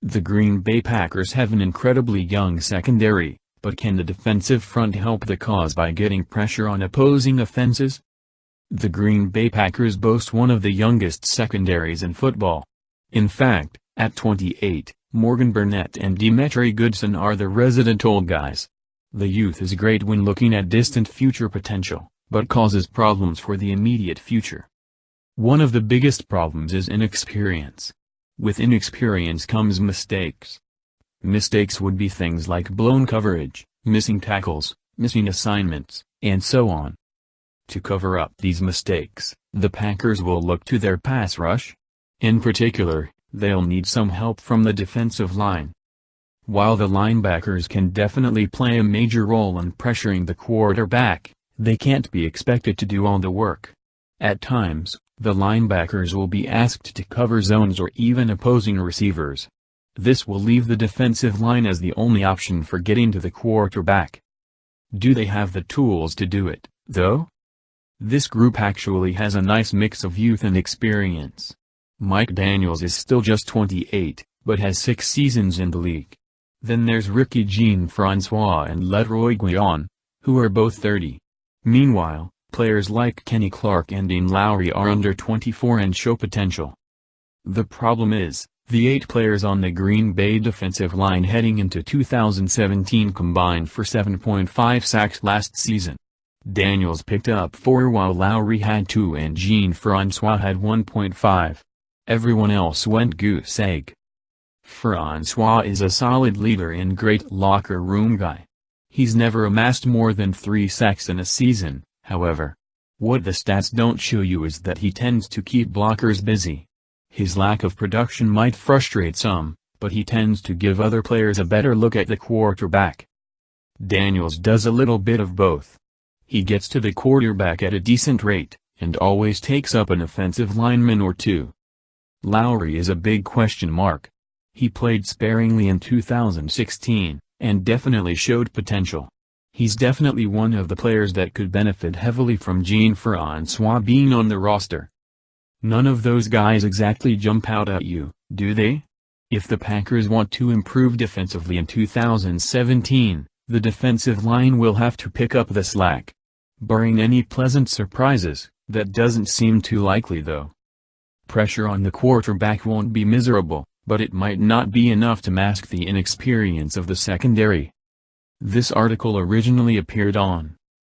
The Green Bay Packers have an incredibly young secondary, but can the defensive front help the cause by getting pressure on opposing offenses? The Green Bay Packers boast one of the youngest secondaries in football. In fact, at 28, Morgan Burnett and Demetri Goodson are the resident old guys. The youth is great when looking at distant future potential, but causes problems for the immediate future. One of the biggest problems is inexperience. With inexperience comes mistakes. Mistakes would be things like blown coverage, missing tackles, missing assignments, and so on. To cover up these mistakes, the Packers will look to their pass rush. In particular, they'll need some help from the defensive line. While the linebackers can definitely play a major role in pressuring the quarterback, they can't be expected to do all the work. At times, the linebackers will be asked to cover zones or even opposing receivers. This will leave the defensive line as the only option for getting to the quarterback. Do they have the tools to do it, though? This group actually has a nice mix of youth and experience. Mike Daniels is still just 28, but has 6 seasons in the league. Then there's Ricky Jean-Francois and Leroy Guion, who are both 30. Meanwhile, players like Kenny Clark and Dean Lowry are under 24 and show potential. The problem is, the 8 players on the Green Bay defensive line heading into 2017 combined for 7.5 sacks last season. Daniels picked up 4 while Lowry had 2 and Jean-Francois had 1.5. Everyone else went goose egg. Francois is a solid leader and great locker room guy. He's never amassed more than 3 sacks in a season, however. What the stats don't show you is that he tends to keep blockers busy. His lack of production might frustrate some, but he tends to give other players a better look at the quarterback. Daniels does a little bit of both. He gets to the quarterback at a decent rate, and always takes up an offensive lineman or 2. Lowry is a big question mark. He played sparingly in 2016, and definitely showed potential. He's definitely one of the players that could benefit heavily from Jean-Francois being on the roster. None of those guys exactly jump out at you, do they? If the Packers want to improve defensively in 2017, the defensive line will have to pick up the slack. Barring any pleasant surprises, that doesn't seem too likely though. Pressure on the quarterback won't be miserable, but it might not be enough to mask the inexperience of the secondary. This article originally appeared on